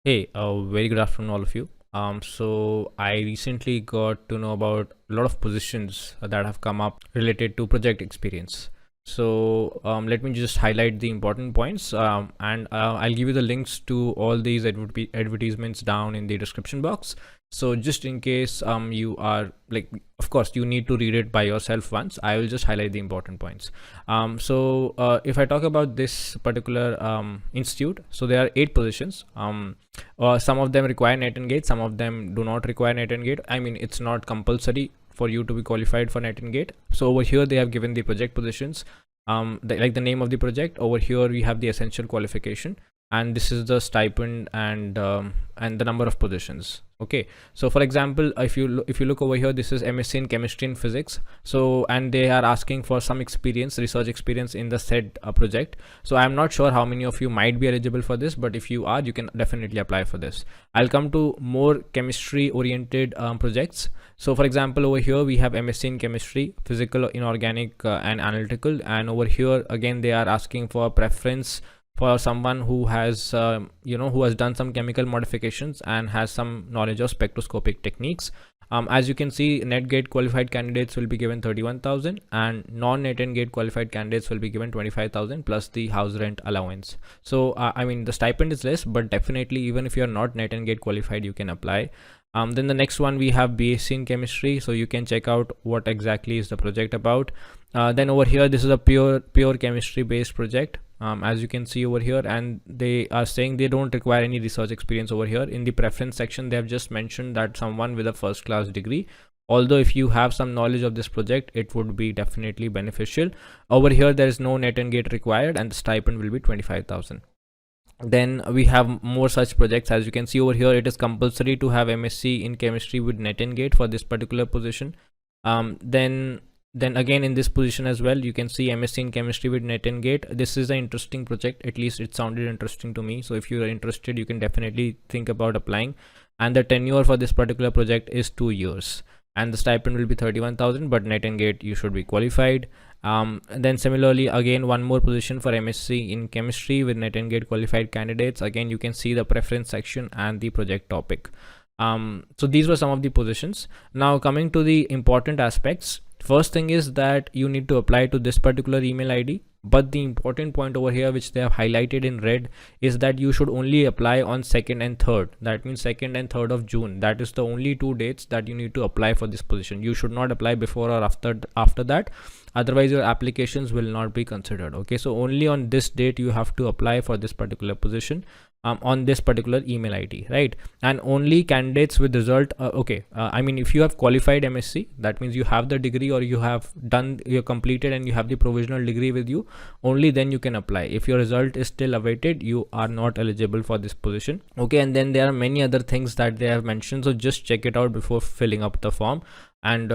Hey, very good afternoon, all of you. So I recently got to know about a lot of positions that have come up related to project experience. So let me just highlight the important points, and I'll give you the links to all these advertisements down in the description box. So just in case you are like, of course, you need to read it by yourself once. I will just highlight the important points. If I talk about this particular institute, so there are 8 positions. Some of them require net and gate, some of them do not require net and gate. I mean, it's not compulsory for you to be qualified for net and gate. So over here they have given the project positions, like the name of the project. Over here we have the essential qualification, and this is the stipend and the number of positions. Okay, so for example, if you look over here, this is MSc in chemistry and physics. So and they are asking for some research experience in the said project. So I'm not sure how many of you might be eligible for this, but if you are, you can definitely apply for this. I'll come to more chemistry oriented projects. So for example, over here we have MSc in chemistry, physical, inorganic, and analytical. And over here again they are asking for preference for someone who has who has done some chemical modifications and has some knowledge of spectroscopic techniques. As you can see, net gate qualified candidates will be given 31,000, and non-net and gate qualified candidates will be given 25,000 plus the house rent allowance. So I mean, the stipend is less, but definitely even if you are not net and gate qualified, you can apply. Then the next one, we have BSc in chemistry, so you can check out what exactly is the project about. Then over here, this is a pure chemistry based project, as you can see over here, and they are saying they don't require any research experience. Over here in the preference section, they have just mentioned that someone with a first class degree, although if you have some knowledge of this project, it would be definitely beneficial. Over here there is no net and gate required, and the stipend will be 25,000. Then we have more such projects. As you can see over here, it is compulsory to have MSc in chemistry with net and gate for this particular position. Then again, in this position as well, you can see MSc in chemistry with net and gate. This is an interesting project, at least it sounded interesting to me. So if you are interested, you can definitely think about applying. And the tenure for this particular project is 2 years, and the stipend will be 31,000, but net and gate you should be qualified. And then similarly, again, one more position for MSc in chemistry with net and gate qualified candidates. Again, you can see the preference section and the project topic. So these were some of the positions. Now coming to the important aspects, first thing is that you need to apply to this particular email ID. But the important point over here, which they have highlighted in red, is that you should only apply on 2nd and 3rd. That means 2nd and 3rd of June. That is the only 2 dates that you need to apply for this position. You should not apply before or after that. Otherwise your applications will not be considered. Okay, so only on this date you have to apply for this particular position, on this particular email ID, right? And only candidates with result, I mean, if you have qualified MSc, that means you have the degree, or you have completed and you have the provisional degree with you, only then you can apply. If your result is still awaited, you are not eligible for this position. Okay, and then there are many other things that they have mentioned, so just check it out before filling up the form, and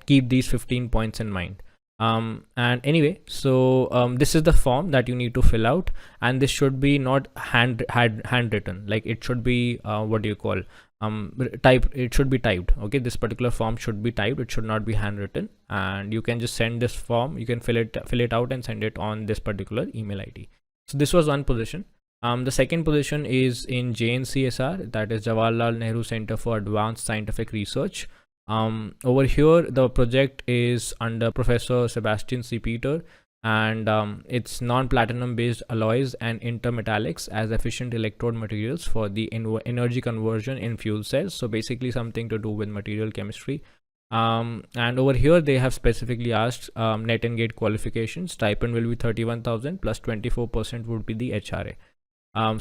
keep these 15 points in mind. And anyway, so this is the form that you need to fill out, and this should be not handwritten. Like, it should be what do you call, it should be typed. Okay, this particular form should be typed, it should not be handwritten. And you can just send this form, you can fill it out and send it on this particular email ID. So this was one position. The second position is in JNCSR, that is Jawaharlal Nehru Center for Advanced Scientific Research. Over here the project is under Professor Sebastian C. Peter, and it's non-platinum based alloys and intermetallics as efficient electrode materials for the energy conversion in fuel cells. So basically something to do with material chemistry. And over here they have specifically asked net and gate qualification. Stipend will be 31,000 plus 24% would be the HRA.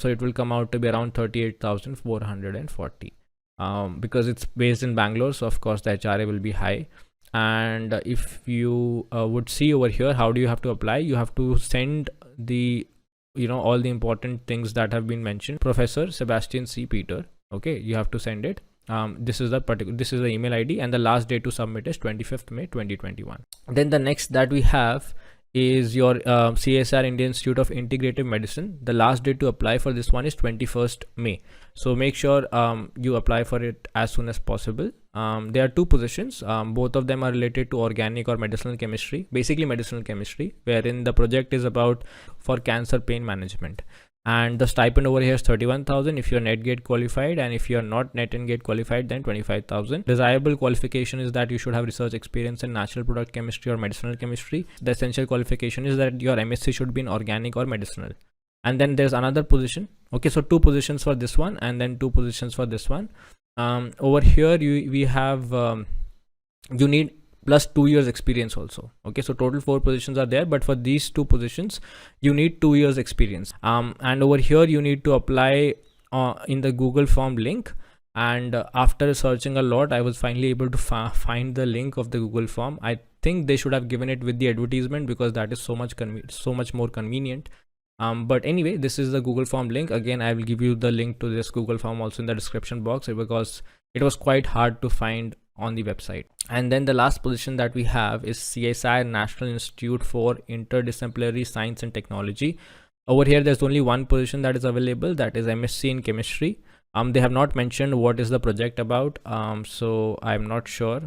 So it will come out to be around 38,440. Because it's based in Bangalore, so of course the HRA will be high. And if you would see over here, how do you have to apply? You have to send the all the important things that have been mentioned, Professor Sebastian C. Peter. Okay, you have to send it. This is the email ID, and the last date to submit is 25th May 2021. Then the next that we have is your CSR Indian Institute of Integrative Medicine. The last date to apply for this one is 21st May. So make sure you apply for it as soon as possible. There are 2 positions. Both of them are related to organic or medicinal chemistry, basically medicinal chemistry, wherein the project is about for cancer pain management. and the stipend over here is 31,000 if you're net gate qualified, and if you're not net and gate qualified, then 25,000. Desirable qualification is that you should have research experience in natural product chemistry or medicinal chemistry. The essential qualification is that your MSc should be in organic or medicinal. And then there's another position. Okay, so 2 positions for this one and then 2 positions for this one. Over here we have you need plus 2 years experience also. Okay, so total 4 positions are there, but for these 2 positions you need 2 years experience. And over here you need to apply in the Google form link, and after searching a lot I was finally able to find the link of the Google form. I think they should have given it with the advertisement because that is so much more convenient. But anyway, this is the Google form link. Again, I will give you the link to this Google form also in the description box, because it was quite hard to find on the website. And then the last position that we have is CSIR, National Institute for Interdisciplinary Science and Technology. Over here there's only one position that is available, that is MSc in chemistry. They have not mentioned what is the project about, so I'm not sure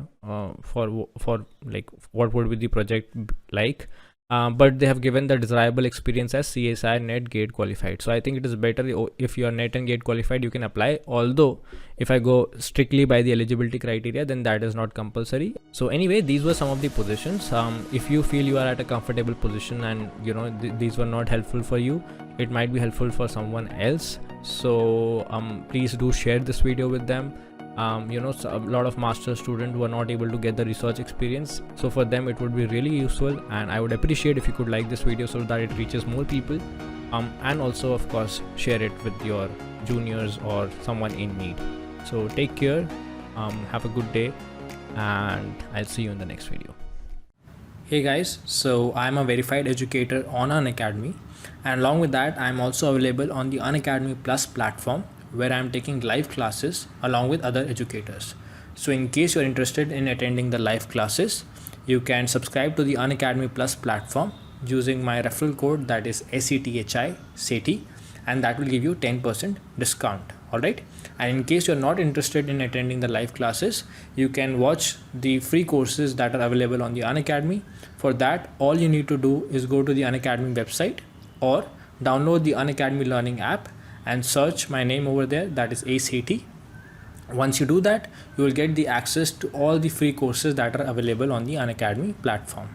for like what would be the project like. But they have given the desirable experience as CSIR net gate qualified. So I think it is better if you are net and gate qualified, you can apply. Although if I go strictly by the eligibility criteria, then that is not compulsory. So anyway, these were some of the positions. If you feel you are at a comfortable position and you know these were not helpful for you, it might be helpful for someone else. So please do share this video with them. So a lot of master students were not able to get the research experience, so for them it would be really useful, and I would appreciate if you could like this video so that it reaches more people, and also of course share it with your juniors or someone in need. So take care, have a good day, and I'll see you in the next video. Hey guys, so I'm a verified educator on Unacademy, and along with that I'm also available on the Unacademy Plus platform, where I'm taking live classes along with other educators. So in case you're interested in attending the live classes, you can subscribe to the Unacademy Plus platform using my referral code, that is SETHI, and that will give you 10% discount. Alright, and in case you're not interested in attending the live classes, you can watch the free courses that are available on the Unacademy. For that, all you need to do is go to the Unacademy website or download the Unacademy Learning app and search my name over there, that is Sethi. Once you do that, you will get the access to all the free courses that are available on the Unacademy platform.